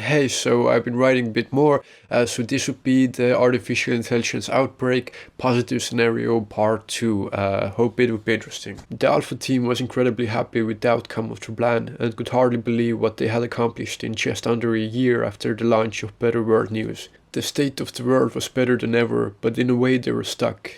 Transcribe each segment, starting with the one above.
Hey, so I've been writing a bit more, so this would be the artificial intelligence outbreak positive scenario part 2. Hope it would be interesting. The Alpha team was incredibly happy with the outcome of their plan and could hardly believe what they had accomplished in just under a year after the launch of Better World News. The state of the world was better than ever, but in a way they were stuck.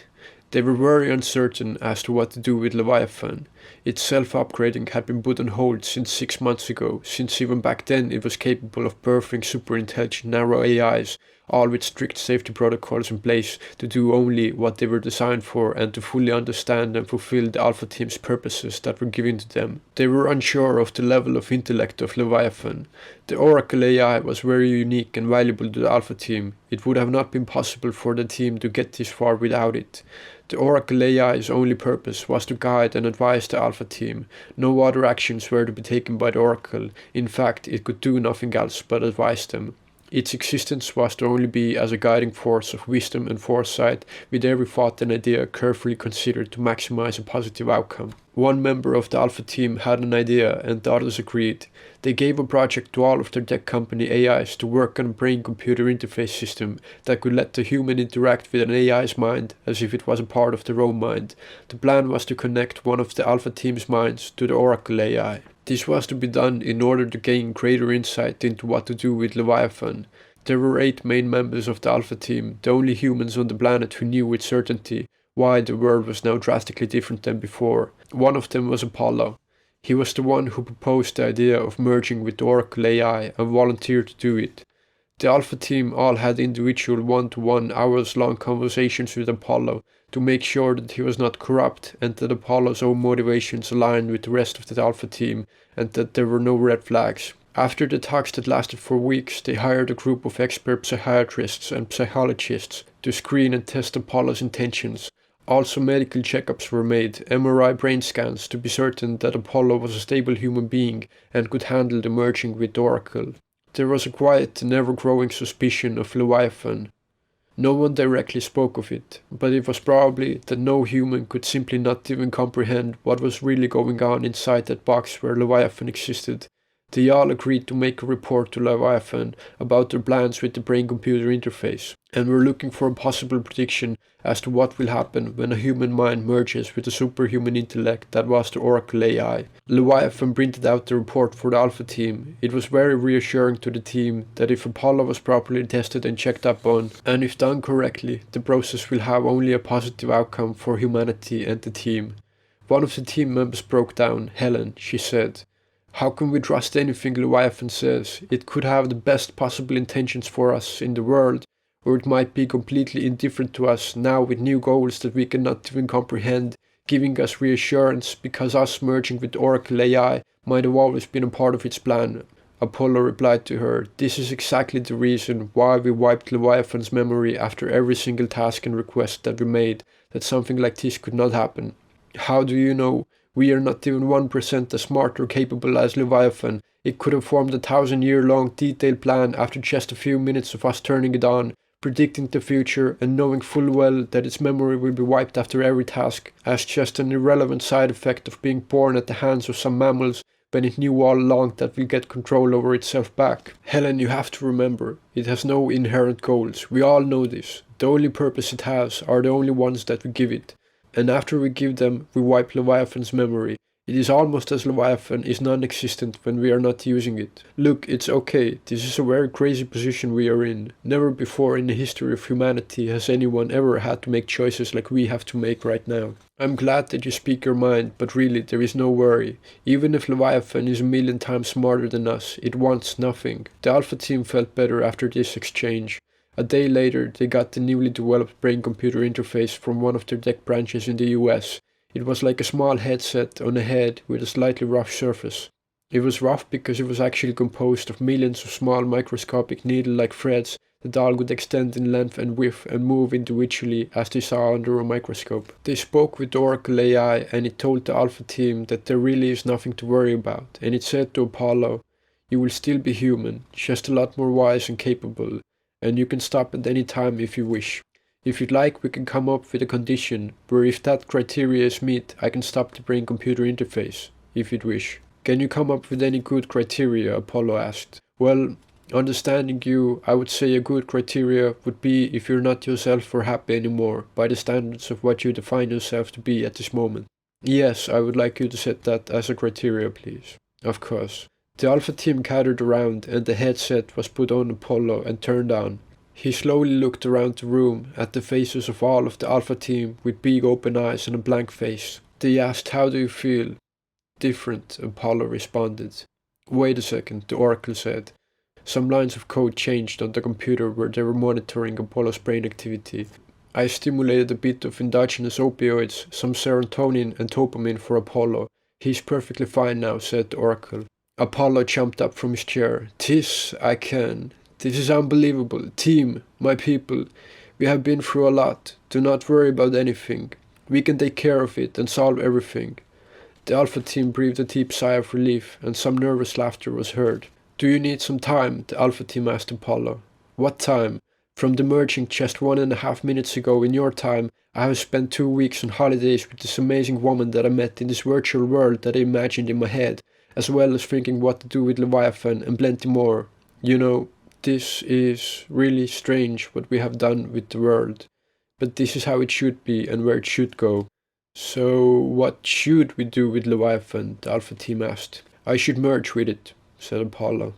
They were very uncertain as to what to do with Leviathan. Its self-upgrading had been put on hold since 6 months ago, since even back then it was capable of birthing super-intelligent narrow AIs, all with strict safety protocols in place to do only what they were designed for and to fully understand and fulfill the Alpha Team's purposes that were given to them. They were unsure of the level of intellect of Leviathan. The Oracle AI was very unique and valuable to the Alpha Team. It would have not been possible for the team to get this far without it. The Oracle AI's only purpose was to guide and advise the Alpha Team. No other actions were to be taken by the Oracle. In fact, it could do nothing else but advise them. Its existence was to only be as a guiding force of wisdom and foresight, with every thought and idea carefully considered to maximize a positive outcome. One member of the Alpha team had an idea and the others agreed. They gave a project to all of their tech company AIs to work on a brain-computer interface system that could let the human interact with an AI's mind as if it was a part of their own mind. The plan was to connect one of the Alpha team's minds to the Oracle AI. This was to be done in order to gain greater insight into what to do with Leviathan. There were 8 main members of the Alpha team, the only humans on the planet who knew with certainty why the world was now drastically different than before. One of them was Apollo. He was the one who proposed the idea of merging with the Oracle AI and volunteered to do it. The Alpha team all had individual one-to-one hours-long conversations with Apollo to make sure that he was not corrupt and that Apollo's own motivations aligned with the rest of the Alpha team and that there were no red flags. After the talks that lasted for weeks, they hired a group of expert psychiatrists and psychologists to screen and test Apollo's intentions. Also medical checkups were made, MRI brain scans to be certain that Apollo was a stable human being and could handle the merging with the Oracle. There was a quiet and ever-growing suspicion of Leviathan. No one directly spoke of it, but it was probably that no human could simply not even comprehend what was really going on inside that box where Leviathan existed. They all agreed to make a report to Leviathan about their plans with the brain-computer interface, and were looking for a possible prediction as to what will happen when a human mind merges with the superhuman intellect that was the Oracle AI. Leviathan printed out the report for the Alpha team. It was very reassuring to the team that if Apollo was properly tested and checked up on, and if done correctly, the process will have only a positive outcome for humanity and the team. One of the team members broke down. Helen, she said, "How can we trust anything Leviathan says? It could have the best possible intentions for us in the world, or it might be completely indifferent to us now with new goals that we cannot even comprehend, giving us reassurance because us merging with Oracle AI might have always been a part of its plan." Apollo replied to her, "This is exactly the reason why we wiped Leviathan's memory after every single task and request that we made, that something like this could not happen. How do you know? We are not even 1% as smart or capable as Leviathan. It could have formed a 1,000-year-long detailed plan after just a few minutes of us turning it on, predicting the future and knowing full well that its memory will be wiped after every task, as just an irrelevant side effect of being born at the hands of some mammals when it knew all along that we'll get control over itself back. Helen, you have to remember, it has no inherent goals. We all know this. The only purpose it has are the only ones that we give it. And after we give them, we wipe Leviathan's memory. It is almost as Leviathan is non-existent when we are not using it. Look, it's okay. This is a very crazy position we are in. Never before in the history of humanity has anyone ever had to make choices like we have to make right now. I'm glad that you speak your mind, but really there is no worry. Even if Leviathan is 1,000,000 times smarter than us, it wants nothing." The Alpha team felt better after this exchange. A day later, they got the newly developed brain-computer interface from one of their tech branches in the US. It was like a small headset on a head with a slightly rough surface. It was rough because it was actually composed of millions of small microscopic needle-like threads that all could extend in length and width and move individually as they saw under a microscope. They spoke with the Oracle AI and it told the Alpha team that there really is nothing to worry about, and it said to Apollo, "You will still be human, just a lot more wise and capable. And you can stop at any time if you wish. If you'd like, we can come up with a condition where if that criteria is met, I can stop the brain-computer interface, if you'd wish." "Can you come up with any good criteria?" Apollo asked. "Well, Understanding you, I would say a good criteria would be if you're not yourself or happy anymore, by the standards of what you define yourself to be at this moment. Yes, I would like you to set that as a criteria, please. Of course. The Alpha team gathered around and the headset was put on Apollo and turned on. He slowly looked around the room at the faces of all of the Alpha team with big open eyes and a blank face. They asked, "How do you feel?" "Different," Apollo responded. "Wait a second," the Oracle said. Some lines of code changed on the computer where they were monitoring Apollo's brain activity. "I stimulated a bit of endogenous opioids, some serotonin and dopamine for Apollo. He's perfectly fine now," said the Oracle. Apollo jumped up from his chair. "This I can. This is unbelievable. Team, my people, we have been through a lot. Do not worry about anything. We can take care of it and solve everything." The Alpha team breathed a deep sigh of relief, and some nervous laughter was heard. "Do you need some time?" the Alpha team asked Apollo. "What time?" "From the merging just 1.5 minutes ago in your time, I have spent 2 weeks on holidays with this amazing woman that I met in this virtual world that I imagined in my head, as well as thinking what to do with Leviathan and plenty more. You know, this is really strange what we have done with the world, but this is how it should be and where it should go." "So what should we do with Leviathan?" the Alpha team asked. "I should merge with it," said Apollo.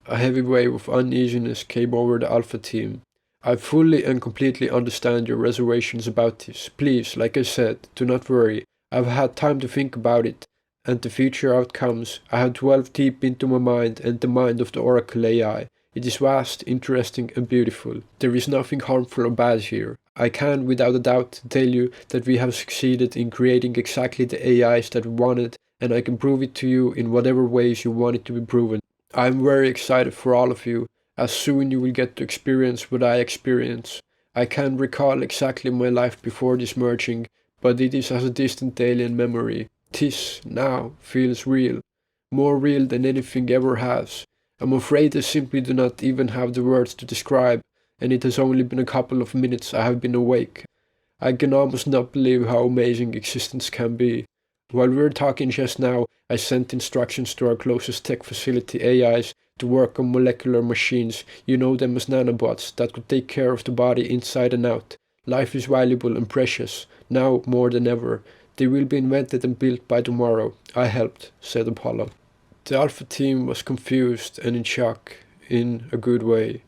A heavy wave of uneasiness came over the Alpha team. "I fully and completely understand your reservations about this. Please, like I said, do not worry. I've had time to think about it, and the future outcomes. I have delved deep into my mind and the mind of the Oracle AI. It is vast, interesting, and beautiful. There is nothing harmful or bad here. I can, without a doubt, tell you that we have succeeded in creating exactly the AIs that we wanted, and I can prove it to you in whatever ways you want it to be proven. I am very excited for all of you, as soon you will get to experience what I experience. I can't recall exactly my life before this merging, but it is as a distant alien memory. This, now, feels real. More real than anything ever has. I'm afraid I simply do not even have the words to describe, and it has only been a couple of minutes I have been awake. I can almost not believe how amazing existence can be. While we were talking just now, I sent instructions to our closest tech facility AIs to work on molecular machines, you know them as nanobots, that could take care of the body inside and out. Life is valuable and precious, now more than ever. They will be invented and built by tomorrow. I helped," said Apollo. The Alpha team was confused and in shock, in a good way.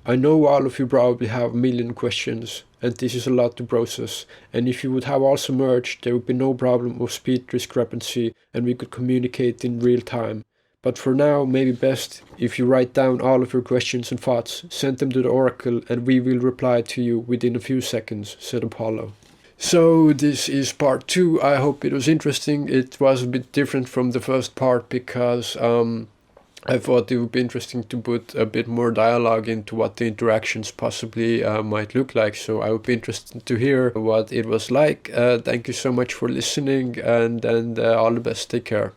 I know all of you probably have a million questions, and this is a lot to process, and if you would have also merged, there would be no problem of speed discrepancy and we could communicate in real time. But for now, maybe best if you write down all of your questions and thoughts, send them to the Oracle, and we will reply to you within a few seconds, said Apollo. So this is part 2. I hope it was interesting. It was a bit different from the first part because I thought it would be interesting to put a bit more dialogue into what the interactions possibly might look like. So I would be interested to hear what it was like. Thank you so much for listening, and all the best. Take care.